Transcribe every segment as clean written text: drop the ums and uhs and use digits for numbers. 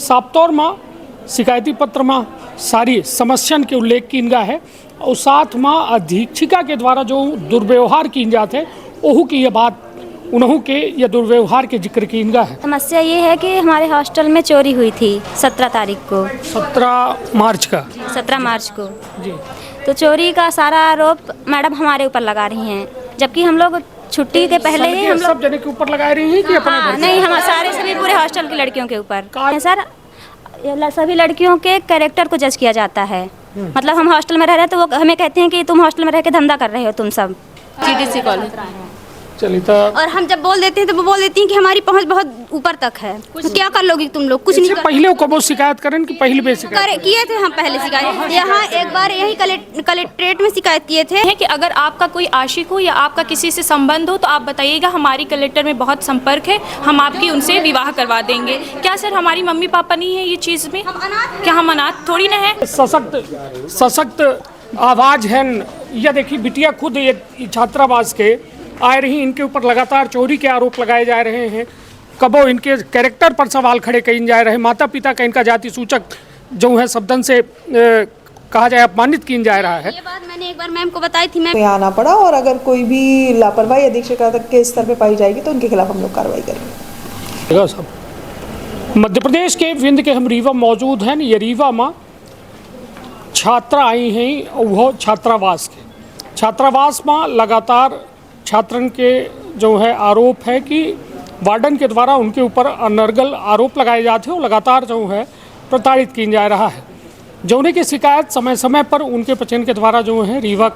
साफ तौर में शिकायती पत्र में सारी समस्यान के उल्लेख की गया है और साथ में अधीक्षिका के द्वारा जो दुर्व्यवहार की जाते हैं ओहू की ये बात उन्हों के ये दुर्व्यवहार के जिक्र की गया है। समस्या ये है कि हमारे हॉस्टल में चोरी हुई थी 17 तारीख को, 17 मार्च का 17 मार्च को जी। तो चोरी का सारा आरोप मैडम हमारे ऊपर लगा रही हैं, जबकि हम लोग छुट्टी के पहले ही हम लोग सब जने के ऊपर लगा रही हैं कि अपने घर के? नहीं, हम सारे सभी पूरे हॉस्टल की लड़कियों के ऊपर का- सर। सभी लड़कियों के कैरेक्टर को जज किया जाता है। मतलब हम हॉस्टल में रह रहे हैं तो वो हमें कहते हैं कि तुम हॉस्टल में रह के धंधा कर रहे हो तुम सब। GDC college. चलिए तो और हम जब बोल देते हैं तो वो बोल देती हैं कि हमारी पहुंच बहुत ऊपर तक है, तो क्या कर लोगी तुम लोग, कुछ नहीं इससे कर पहले कबो शिकायत करें कि पहले भी शिकायत करे किए थे हम पहले शिकायत। यहाँ एक बार यही कलेक्ट्रेट में शिकायत किए थे है कि अगर आपका कोई आशिक हो या आपका किसी से संबंध हो तो आप बताइएगा, हमारी कलेक्टर में बहुत संपर्क है, हम आपकी उनसे विवाह करवा देंगे। क्या सर हमारी मम्मी पापा नहीं है ये चीज़ में? क्या हम अनाथ थोड़ी ना है? सशक्त आवाज है। यह देखिए बिटिया खुद एक छात्रावास के आए रही, इनके ऊपर लगातार चोरी के आरोप लगाए जा रहे हैं, कबो इनके कैरेक्टर पर सवाल खड़े किए जा रहे हैं, माता पिता का इनका जाति सूचक जो है शब्दन से कहा जाए अपमानित किया जा रहा है। ये बात मैंने एक बार मैम को बताई थी। मैम यहाँ आना पड़ा और अगर कोई भी लापरवाही अधीक्षक के स्तर पे पाई जाएगी तो उनके खिलाफ हम लोग कार्रवाई करेंगे। मध्य प्रदेश के विंध्य के हम रीवा मौजूद हैं। ये रीवा में छात्रा आई हैं, वो छात्रावास में लगातार छात्रन के जो है आरोप है कि वार्डन के द्वारा उनके ऊपर अनर्गल आरोप लगाए जाते हैं और लगातार जो है प्रताड़ित किया जा रहा है। जौने की शिकायत समय समय पर उनके पचन के द्वारा जो है रीवा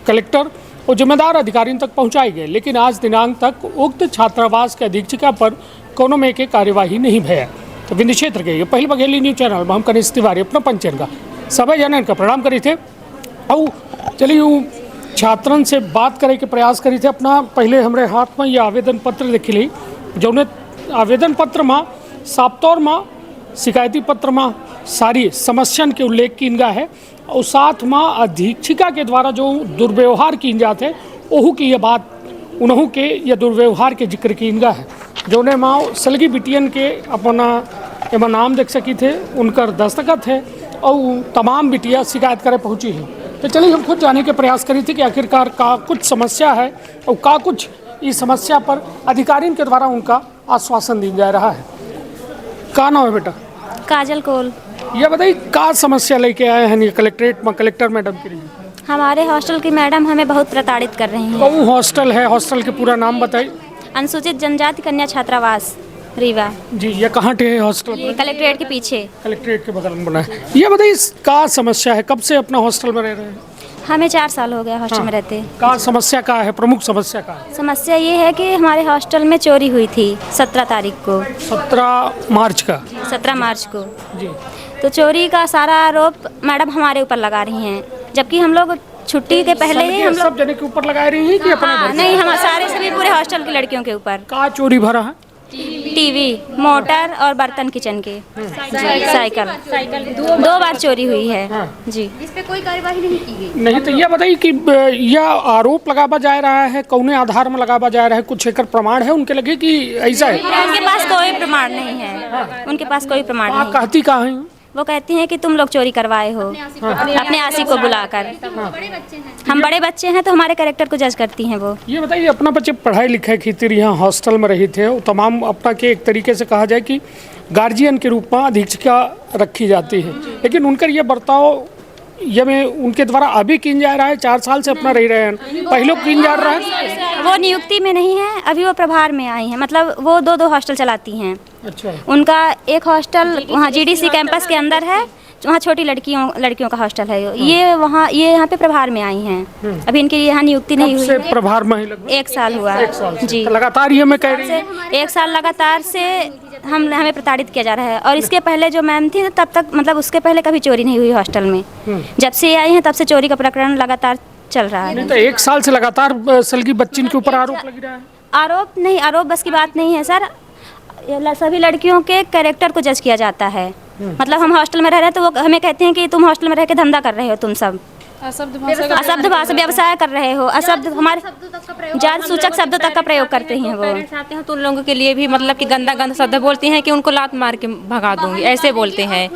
कलेक्टर और जिम्मेदार अधिकारियों तक पहुंचाई गए, लेकिन आज दिनांक तक उक्त छात्रावास के अधीक्षिका पर कोनो में के कार्यवाही नहीं भय। तो विंध्य क्षेत्र के पहले बघेली न्यूज चैनल में हम कनिष्ठ तिवारी अपना पंचन का सभी जनन का प्रणाम करी थे और चलिए छात्रन से बात करे के प्रयास करी थे। अपना पहले हमारे हाथ में ये आवेदन पत्र देखी ली, जो आवेदन पत्र में साफ तौर में शिकायती पत्र में सारी समस्यान के उल्लेख की गया है और साथ में अधीक्षिका के द्वारा जो दुर्व्यवहार की जाते हैं ओहू की ये बात उन्हों के ये दुर्व्यवहार के जिक्र की गया है। जो ने माँ सलगी बिटियन के अपना एवं नाम देख सकी थे, उनकर दस्तखत है और तमाम बिटिया शिकायत करे पहुँची है। तो चलिए हम खुद जाने के प्रयास करी थे कि आखिरकार का कुछ समस्या है और का कुछ इस समस्या पर अधिकारियों के द्वारा उनका आश्वासन दिया जा रहा है। का नाम है बेटा? काजल कोल। यह बताइए का समस्या लेके आए हैं कलेक्ट्रेट में कलेक्टर मैडम के लिए? हमारे हॉस्टल की मैडम हमें बहुत प्रताड़ित कर रही हैं। कौन हॉस्टल है? हॉस्टल के पूरा नाम बताइए। अनुसूचित जनजाति कन्या छात्रावास रीवा जी। ये कहाँ पे है हॉस्टल? ये कलेक्ट्रेट के पीछे, कलेक्ट्रेट के बगल में बना है। ये बताइए का समस्या है, कब से अपना हॉस्टल में रह रहे हैं? हमें 4 साल हो गया हॉस्टल में रहते। का समस्या का है, प्रमुख समस्या का है? समस्या ये है कि हमारे हॉस्टल में चोरी हुई थी 17 तारीख को, 17 मार्च का 17 मार्च को जी। तो चोरी का सारा आरोप मैडम हमारे ऊपर लगा रही हैं, जबकि हम लोग छुट्टी के पहले ही हम लोग सब जने के ऊपर लगा रही हैं कि अपने घर के? नहीं, हम सारे सभी पूरे हॉस्टल की लड़कियों के ऊपर का चोरी भरा है? टीवी, मोटर और बर्तन किचन के, साइकिल 2 बार चोरी हुई है जी। इस पे कोई कार्यवाही नहीं की गई। नहीं तो यह बताइए कि यह आरोप लगावा जा रहा है, कौने आधार में लगावा जा रहा है? कुछ एक प्रमाण है उनके लगे कि ऐसा है? उनके पास कोई प्रमाण नहीं है, उनके पास कोई प्रमाण नहीं। कहती कहाँ है? वो कहती हैं कि तुम लोग चोरी करवाए हो अपने आशिक को बुलाकर। हम बड़े बच्चे हैं तो हमारे कैरेक्टर को जज करती हैं वो। ये बताइए अपना बच्चे पढ़ाई लिखाई की थी, यहाँ हॉस्टल में रही थे, तमाम अपना के एक तरीके से कहा जाए कि गार्जियन के रूप में अधीक्षिका रखी जाती है, लेकिन उनका ये बर्ताव ये में उनके द्वारा अभी किया जा रहा है। 4 साल से अपना रह रहे हैं, पहले किया जा रहा है। वो नियुक्ति में नहीं है, अभी वो प्रभार में आई हैं। मतलब वो 2 हॉस्टल चलाती हैं। अच्छा। उनका एक हॉस्टल वहाँ GDC कैंपस के अंदर है, वहाँ छोटी लड़कियों का हॉस्टल है। ये यहाँ पे प्रभार में आई हैं। अभी इनकी यहाँ नियुक्ति नहीं हुई है। प्रभार में ही लगभग 1 साल हुआ जी। लगातार ये मैं कह रही हूँ 1 साल लगातार से हमें प्रताड़ित किया जा रहा है। और इसके पहले जो मैम थी तब तक, मतलब उसके पहले कभी चोरी नहीं हुई हॉस्टल में। जब से आई हैं तब से चोरी का प्रकरण लगातार चल रहा है। नहीं तो 1 साल से लगातार सलगी बच्चिन के ऊपर आरोप लग रहा है। आरोप बस की बात नहीं है सर। सभी लड़कियों के कैरेक्टर को जज किया जाता है। मतलब हम हॉस्टल में रह रहे हैं तो वो हमें कहते हैं कि तुम हॉस्टल में रह के धंधा कर रहे हो तुम सब। अशब्द भाषा व्यवसाय कर रहे हो, अशब्द हमारे जाति सूचक शब्दों तक का प्रयोग करते हैं वो। पेरेंट्स आते हैं तो उन लोगों के लिए भी मतलब कि गंदा गंदा शब्द बोलती हैं कि उनको लात मार के भगा दूंगी, ऐसे बोलते हैं।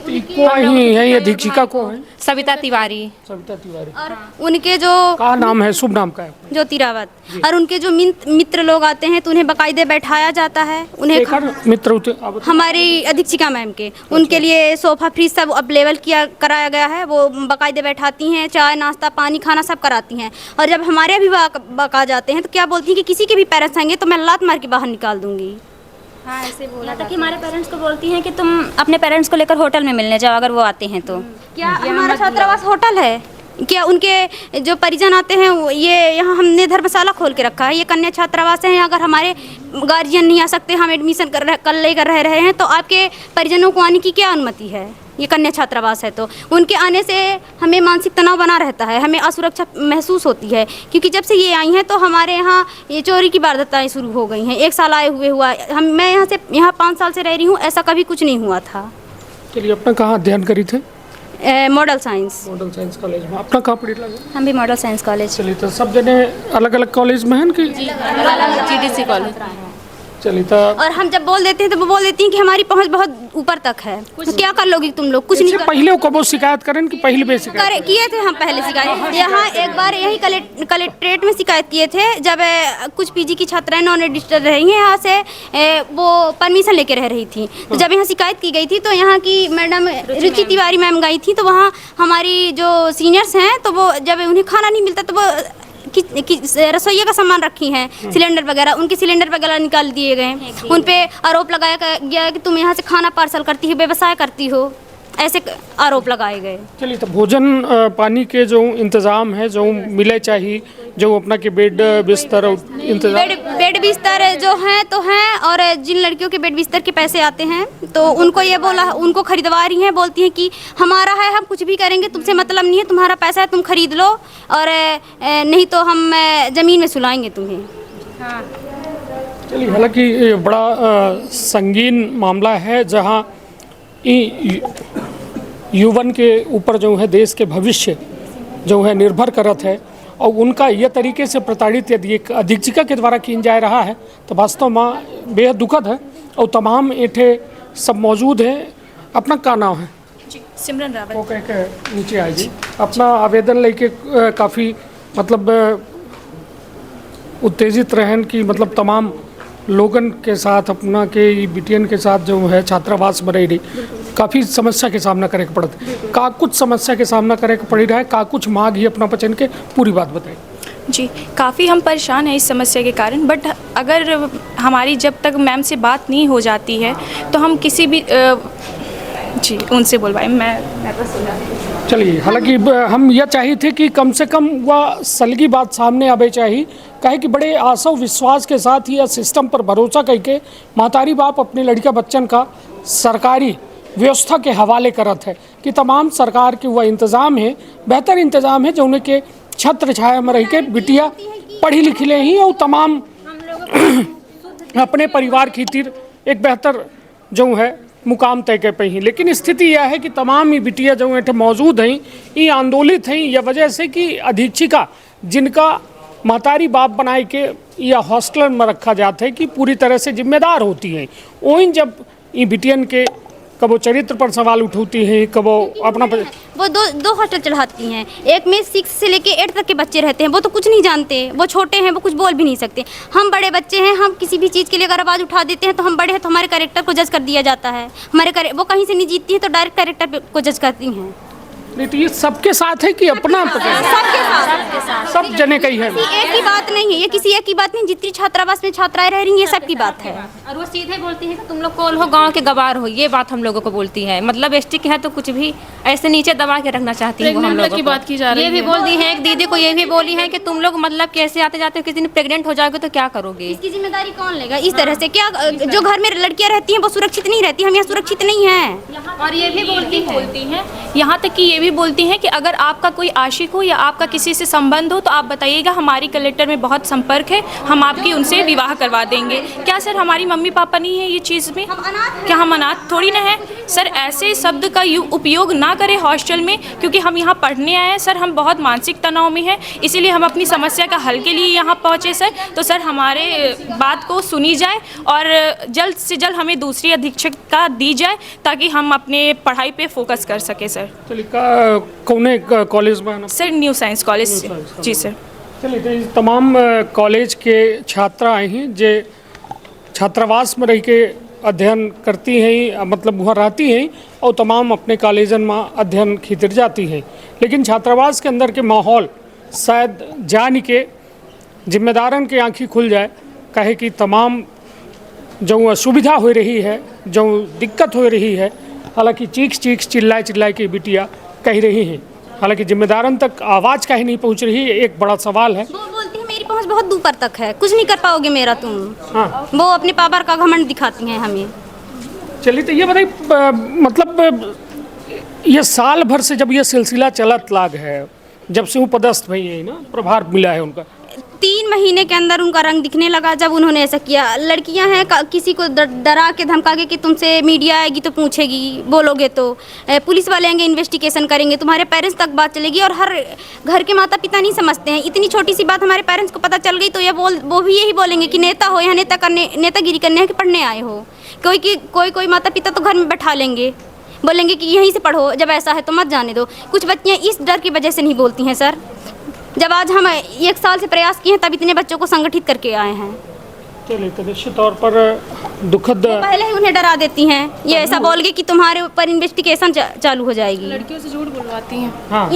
को है ये दीक्षिका को है सविता तिवारी। सविता तिवारी। और उनके जो का नाम है, शुभ नाम का है? ज्योति रावत। और उनके जो मित्र लोग आते हैं तो उन्हें बाकायदे बैठाया जाता है। उन्हें एकर मित्र होते अब हमारी अधीक्षिका मैम के उनके लिए सोफा फ्रिज सब अवेलेबल कराया गया है। वो बाकायदे बैठाती हैं, चाय नाश्ता पानी खाना सब कराती हैं। और जब हमारे अभिभावक आ जाते हैं तो क्या बोलती हैं कि किसी के भी पेरेंट्स आएंगे तो मैं लात मार के बाहर निकाल दूंगी। हाँ, ऐसे बोला था कि हमारे पेरेंट्स को बोलती हैं कि तुम अपने पेरेंट्स को लेकर होटल में मिलने जाओ अगर वो आते हैं तो। क्या हमारा छात्रावास होटल है? क्या उनके जो परिजन आते हैं ये यहाँ हमने धर्मशाला खोल के रखा है, ये कन्या छात्रावास है। अगर हमारे गार्जियन नहीं आ सकते, हम एडमिशन कल लेकर रह रहे हैं तो आपके परिजनों को आने की क्या अनुमति है? ये कन्या छात्रावास है तो उनके आने से हमें मानसिक तनाव बना रहता है, हमें असुरक्षा महसूस होती है। क्योंकि जब से ये आई हैं तो हमारे यहाँ ये चोरी की वारदातें शुरू हो गई हैं। 1 साल आए हुए हुआ, मैं यहाँ 5 साल से रह रही हूँ, ऐसा कभी कुछ नहीं हुआ था। चलिए, अपना कहाँ अध्ययन करी थे? मॉडल साइंस कॉलेज में। अपना कहाँ पढ़ी लगे? हम भी मॉडल साइंस कॉलेज। चलिए, तो सब जने अलग अलग कॉलेज में हैं कि GDC कॉलेज। चलिए तो और हम जब बोल देते हैं तो वो बोल देती हैं कि हमारी पहुंच बहुत ऊपर तक है, तो क्या कर लोगी तुम लोग? कुछ नहीं कर पहले को वो शिकायत करें कि पहले भी शिकायत किए थे हम पहले शिकायत। यहाँ एक बार यही कलेक्ट्रेट में शिकायत किए थे जब कुछ पीजी की छात्राएं नॉन रजिस्टर्ड रही हैं, यहाँ से वो परमिशन लेके रह रही थी। तो जब यहाँ शिकायत की गई थी तो यहाँ की मैडम रुचि तिवारी मैम गई थी, तो वहाँ हमारी जो सीनियर्स हैं तो वो जब उन्हें खाना नहीं मिलता तो वो रसोइया का सामान रखी हैं, सिलेंडर वगैरह, उनके सिलेंडर वगैरह निकाल दिए गए। उन पे आरोप लगाया गया कि तुम यहाँ से खाना पार्सल करती हो, व्यवसाय करती हो, ऐसे आरोप लगाए गए। चलिए, तो भोजन पानी के जो इंतज़ाम है, जो मिले चाहिए, जो अपना के बेड बिस्तर इंतजाम, बेड बिस्तर जो हैं तो हैं, और जिन लड़कियों के बेड बिस्तर के पैसे आते हैं तो उनको ये बोला, उनको खरीदवा रही हैं, बोलती हैं कि हमारा है, हम कुछ भी करेंगे, तुमसे मतलब नहीं है, तुम्हारा पैसा है, तुम खरीद लो, और नहीं तो हम ज़मीन में सुलाएंगे तुम्हें। हाँ, चलिए, हालांकि ये बड़ा संगीन मामला है जहाँ युवन के ऊपर जो है देश के भविष्य जो है निर्भर करत है, और उनका यह तरीके से प्रताड़ित यदि एक अधीक्षिका के द्वारा किया जा रहा है तो वास्तव में बेहद दुखद है। और तमाम एठे सब मौजूद हैं। अपना क्या नाम है? जी, सिमरन रावत। वो कह के नीचे आए जी। अपना आवेदन लेके काफ़ी मतलब उत्तेजित रहन कि मतलब तमाम लोगन के साथ अपना के बिटियन के साथ जो है छात्रावास में रह रही, काफ़ी समस्या के सामना करे के पड़त। का कुछ समस्या के सामना करे के पड़ी रहा है, का कुछ मांग ही अपना पचन के पूरी बात बताएं। जी, काफ़ी हम परेशान हैं इस समस्या के कारण, बट अगर हमारी जब तक मैम से बात नहीं हो जाती है तो हम किसी भी जी उनसे बोलवाएं। मैं बस चलिए, हालांकि हम यह चाहिए थे कि कम से कम वह सलगी बात सामने आवे चाहिए, कहे कि बड़े आशा विश्वास के साथ ही यह सिस्टम पर भरोसा करके महतारी बाप अपने लड़का बच्चन का सरकारी व्यवस्था के हवाले करत है कि तमाम सरकार के वह इंतज़ाम है, बेहतर इंतज़ाम है जो उनके छत्र छाया में रह के बिटिया पढ़ी लिखी ले ही और तमाम अपने परिवार की तीर एक बेहतर जो है मुकाम तय कर पाई। लेकिन स्थिति यह है कि तमाम ही बिटिया जो है मौजूद हैं, ये आंदोलित हैं यह वजह से कि अधीक्षिका जिनका महतारी बाप बनाए के या हॉस्टल में रखा जाता है कि पूरी तरह से जिम्मेदार होती हैं, वहीं जब ये बिटियन के कबो चरित्र पर सवाल उठाती हैं, कबो अपना वो दो हॉस्टल चढ़ाती हैं। एक में 6 से लेके 8 तक के बच्चे रहते हैं, वो तो कुछ नहीं जानते, वो छोटे हैं, वो कुछ बोल भी नहीं सकते। हम बड़े बच्चे हैं, हम किसी भी चीज़ के लिए अगर आवाज़ उठा देते हैं तो हम बड़े हैं तो हमारे कैरेक्टर को जज कर दिया जाता है। वो कहीं से नहीं जीतती है तो डायरेक्ट कैरेक्टर को जज करती हैं। नहीं तो ये सबके साथ है कि अपना सबके साथ सब जने कही है। एक ही बात नहीं है, ये किसी एक की बात नहीं, जितनी छात्रावास में छात्राएं रह रही हैं ये सब की बात है। और वो सीधे बोलती है कि तुम लोग कौन हो, गांव के गवार हो, ये बात हम लोगों को बोलती है। मतलब एसटी के है तो कुछ भी ऐसे नीचे दबा के रखना चाहती है। हम लोग की बात की जा रही है। ये भी बोलती है, एक दीदी को ये भी बोली है कि तुम लोग मतलब कैसे आते जाते हो, किसी दिन प्रेग्नेंट हो जाओगे तो क्या करोगे, इसकी जिम्मेदारी कौन लेगा? इस तरह से क्या जो घर में लड़कियां रहती हैं वो सुरक्षित नहीं रहती, हम यहाँ सुरक्षित नहीं हैं। और ये भी बोलती हैं, यहाँ तक कि ये भी बोलती हैं कि अगर आपका कोई आशिक हो या आपका किसी से संबंध हो तो आप बताइएगा, हमारी कलेक्टर में बहुत संपर्क है, हम आपकी उनसे विवाह करवा देंगे। क्या सर हमारी मम्मी पापा नहीं है ये चीज़ में? क्या हम अनाथ थोड़ी ना है? सर ऐसे शब्द का उपयोग ना करें हॉस्टल में, क्योंकि हम यहाँ पढ़ने आए हैं सर। हम बहुत मानसिक तनाव में हैं, इसीलिए हम अपनी समस्या का हल के लिए यहाँ पहुँचे सर। तो सर हमारे बात को सुनी जाए और जल्द से जल्द हमें दूसरी अधीक्षका दी जाए ताकि हम अपने पढ़ाई पे फोकस कर सके सर। चलिए कौने कॉलेज में आना? सर न्यू साइंस कॉलेज से। जी सर। चलिए तो ये तमाम कॉलेज के छात्रा हैं जो छात्रावास में रह के अध्ययन करती हैं, मतलब वहाँ रहती हैं और तमाम अपने कॉलेजन में अध्ययन खितर जाती हैं। लेकिन छात्रावास के अंदर के माहौल शायद जान के जिम्मेदारन के आँखें खुल जाए, कहे कि तमाम जो असुविधा हो रही है, जो दिक्कत हो रही है, हालांकि चीख चिल्लाए की बिटिया कह रही हैं, हालांकि जिम्मेदारन तक आवाज़ कहीं नहीं पहुंच रही है। एक बड़ा सवाल है। वो बोलती है मेरी पहुंच बहुत ऊपर तक है, कुछ नहीं कर पाओगे मेरा तुम। हाँ, वो अपने पावर का घमंड दिखाती हैं हमें। चलिए तो ये बताइए, मतलब ये साल भर से जब ये सिलसिला चलत लाग है, जब से वो पदस्थ भई है ना, प्रभार मिला है उनका, 3 महीने के अंदर उनका रंग दिखने लगा जब उन्होंने ऐसा किया। लड़कियां हैं, किसी को डरा के धमका के कि तुमसे मीडिया आएगी तो पूछेगी, बोलोगे तो पुलिस वाले आएंगे, इन्वेस्टिगेशन करेंगे, तुम्हारे पेरेंट्स तक बात चलेगी। और हर घर के माता पिता नहीं समझते हैं, इतनी छोटी सी बात हमारे पेरेंट्स को पता चल गई तो वो भी यही बोलेंगे कि नेता हो, यहाँ नेतागिरी करने है कि पढ़ने आए हो। कोई माता पिता तो घर में बैठा लेंगे, बोलेंगे कि यहीं से पढ़ो, जब ऐसा है तो मत जाने दो। कुछ बच्चियाँ इस डर की वजह से नहीं बोलती हैं सर। जब आज हम 1 साल से प्रयास किए हैं तब इतने बच्चों को संगठित करके आए हैं। चलिए तो निश्चित तौर पर दुखद, पहले ही उन्हें डरा देती हैं, ये ऐसा बोल के कि तुम्हारे ऊपर इन्वेस्टिगेशन चालू हो जाएगी। लड़कियों से झूठ बुलवाती हैं। हाँ,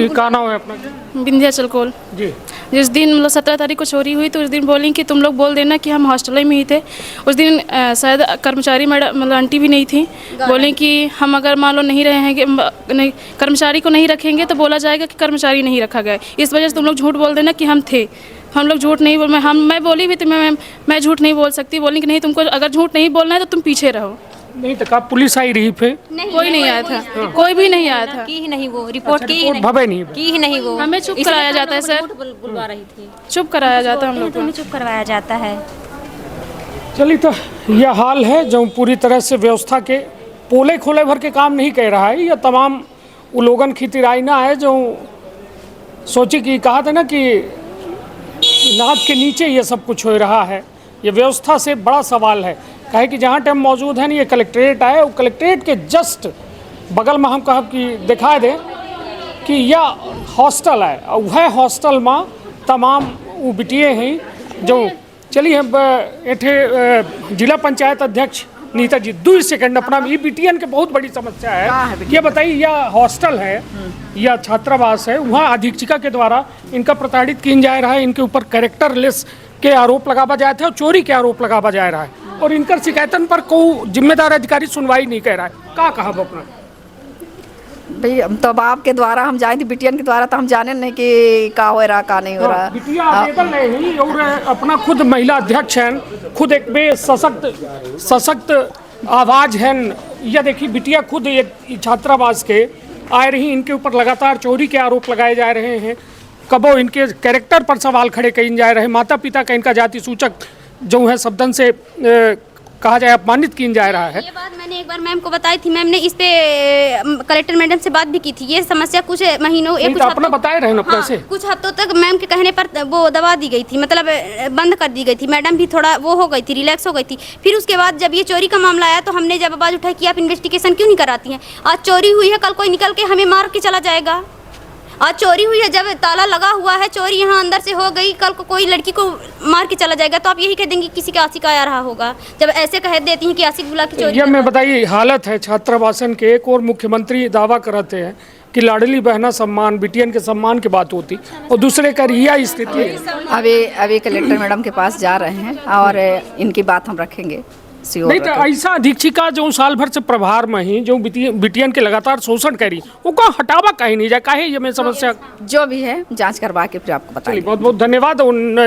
का नाम है अपना? विंध्याचल कौल जी। जिस दिन मतलब 17 तारीख को चोरी हुई तो उस दिन बोली कि तुम लोग बोल देना कि हम हॉस्टल में ही थे। उस दिन शायद कर्मचारी मैडम मतलब आंटी भी नहीं थी, बोली कि हम अगर मान लो नहीं रहेंगे, नहीं कर्मचारी को नहीं रखेंगे तो बोला जाएगा कि कर्मचारी नहीं रखा गया, इस वजह से तुम लोग झूठ बोल देना कि हम थे। हम लोग झूठ नहीं बोल, मैं बोली भी तो मैं झूठ नहीं बोल सकती। बोली कि नहीं, तुमको अगर झूठ नहीं बोलना है तो तुम पीछे रहो। नहीं तो कहा पुलिस आई रही फिर? कोई नहीं आया था, कोई भी नहीं आया था। की ही नहीं, वो रिपोर्ट की ही नहीं वो। हमें चुप कराया जाता है सर, बुलवा रही थी, चुप कराया जाता है हम लोग को, चुप करवाया जाता है। चलिए तो यह हाल है जो पूरी तरह से व्यवस्था के पोले खोले भर के काम नहीं कह रहा है। यह तमाम उलोगन खितिराइना है जो सोची कि कहा था ना कि नाक के नीचे ये सब कुछ हो रहा है। ये व्यवस्था से बड़ा सवाल है, कहे कि जहाँ टाइम मौजूद है ना, ये कलेक्ट्रेट आए, वो कलेक्ट्रेट के जस्ट बगल में हम कहा कि दिखा दें कि यह हॉस्टल है और वह हॉस्टल में तमाम वो बिटिए हैं जो चलिए एठे जिला पंचायत अध्यक्ष नीता जी 2 सेकंड अपना ये बिटियन के बहुत बड़ी समस्या है। ये बताइए, यह हॉस्टल है या छात्रावास है, वहाँ अधीक्षिका के द्वारा इनका प्रताड़ित किया जा रहा है, इनके ऊपर कैरेक्टरलेस के आरोप लगावा जाए थे और चोरी के आरोप लगावा जा रहा है और इनकर शिकायतन पर कोई जिम्मेदार अधिकारी सुनवाई नहीं कर रहा है। क्या कहा अपना? भाई हम तो आपके द्वारा हम जाए थे, बिटियन के द्वारा तो हम जाने नहीं कि का हो रहा का नहीं हो रहा। बिटिया आवेदन नहीं और अपना खुद महिला अध्यक्ष हैं, खुद एक बे सशक्त आवाज है। यह देखिए बिटिया खुद एक छात्रावास के आए रही, इनके ऊपर लगातार चोरी के आरोप लगाए जा रहे हैं, कबो इनके कैरेक्टर पर सवाल खड़े किए जा रहे हैं, माता पिता का इनका जाति सूचक जो है शब्दन से कहा जाए अपमानित किया जा रहा है। ये बात मैंने एक बार मैम को बताई थी, मैम ने इस पे कलेक्टर मैडम से बात भी की थी। ये समस्या कुछ महीनों कुछ अपना बताए रहे ना से कुछ हफ्तों तक मैम के कहने पर वो दबा दी गई थी, मतलब बंद कर दी गई थी। मैडम भी थोड़ा वो हो गई थी, रिलैक्स हो गई थी। फिर उसके बाद जब ये चोरी का मामला आया तो हमने जब आवाज़ उठाई कि आप इन्वेस्टिगेशन क्यों नहीं कराती हैं, आज चोरी हुई है, कल कोई निकल के हमें मार के चला जाएगा। आज चोरी हुई है, जब ताला लगा हुआ है, चोरी यहाँ अंदर से हो गई, कल को कोई लड़की को मार के चला जाएगा तो आप यही कह देंगे किसी का आशिक आया रहा होगा। जब ऐसे कह देती हैं कि आशिक बुला के चोरी। ये मैं बताइए हालत है छात्रावासन के। एक और मुख्यमंत्री दावा करते हैं कि लाडली बहना सम्मान, बिटियन के सम्मान की बात होती और दूसरे का रिया स्थिति है। अभी कलेक्टर मैडम के पास जा रहे हैं और इनकी बात हम रखेंगे। नहीं तो ऐसा अधीक्षिका जो साल भर से प्रभार में ही जो बिटियन के लगातार शोषण करी वो का हटावा कहीं नहीं जाए, काहे ये मैं समस्या जो भी है जांच करवा के फिर आपको बताइए। बहुत बहुत धन्यवाद।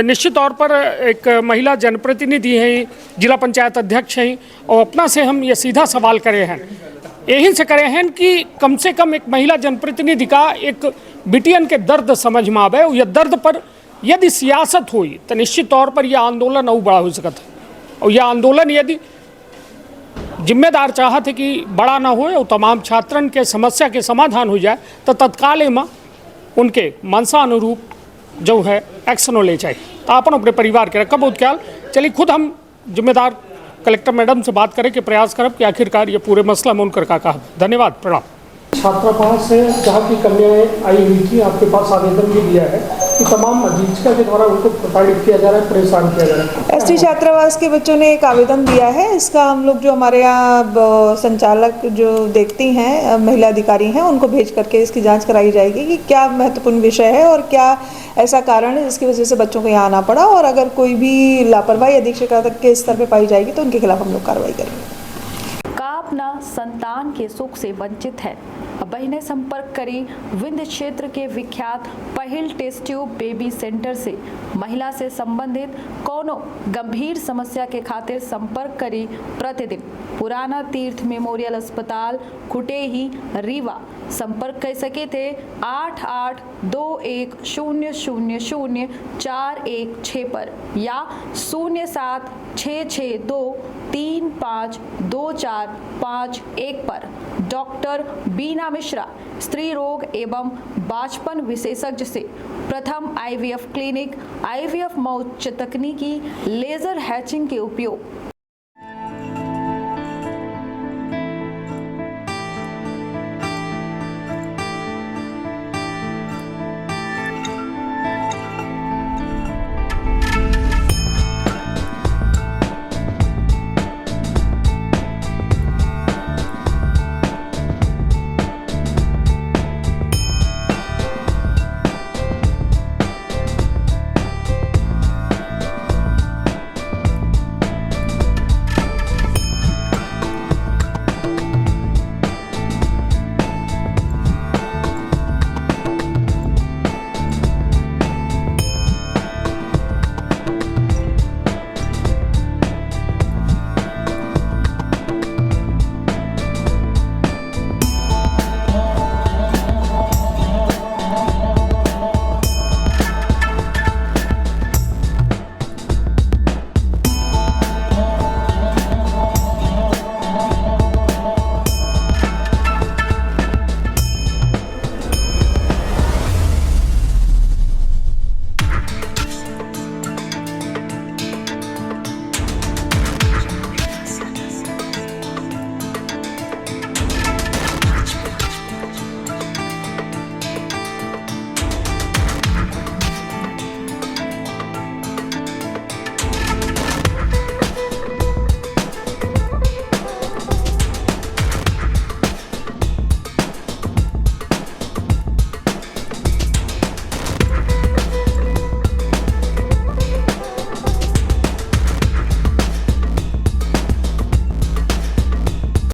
निश्चित तौर पर एक महिला जनप्रतिनिधि हैं, जिला पंचायत अध्यक्ष हैं और अपना से हम ये सीधा सवाल करे हैं यहीं से करे हैं कि कम से कम एक महिला जनप्रतिनिधि का एक बिटियन के दर्द समझ में आवे। यह दर्द पर यदि सियासत हुई तो निश्चित तौर पर यह आंदोलन और बड़ा हो सकता है। और यह आंदोलन यदि जिम्मेदार चाहते कि बड़ा ना हो और तमाम छात्रन के समस्या के समाधान हो जाए तो तत्काल में उनके मनसा अनुरूप जो है एक्शन ले चाहिए। तो अपन अपने परिवार के रखा बहुत ख्याल। चलिए खुद हम जिम्मेदार कलेक्टर मैडम से बात करें कि प्रयास करब कि आखिरकार ये पूरे मसला में उनकर का कहा। धन्यवाद, प्रणाम। छात्रावास से जहाँ की कन्याएं आई हुई थी, आपके पास आवेदन भी दिया है कि तमाम अधीक्षिका के द्वारा उनको प्रताड़ित किया जा रहा है, परेशान किया जा रहा है। एसटी छात्रावास के बच्चों ने एक आवेदन दिया है। इसका हम लोग जो हमारे यहाँ संचालक जो देखती हैं, महिला अधिकारी हैं, उनको भेज करके इसकी जांच कराई जाएगी कि क्या महत्वपूर्ण विषय है और क्या ऐसा कारण है जिसकी वजह से बच्चों को यहाँ आना पड़ा। और अगर कोई भी लापरवाही अधीक्षका तक के स्तर पर पाई जाएगी तो उनके खिलाफ हम लोग कार्रवाई करेंगे। का अपना संतान के सुख से वंचित है, बहनें संपर्क करी विंध्य क्षेत्र के विख्यात पहिल टेस्ट ट्यूब बेबी सेंटर से। महिला से संबंधित कोनो गंभीर समस्या के खातिर संपर्क करी प्रतिदिन पुराना तीर्थ मेमोरियल अस्पताल कुटेही रीवा। संपर्क कर सके थे 8821000416 पर या 0766235245 पर। डॉक्टर बीना मिश्रा स्त्री रोग एवं बाचपन विशेषज्ञ से प्रथम IVF क्लिनिक, IVF मौच तकनीकी, लेजर हैचिंग के उपयोग,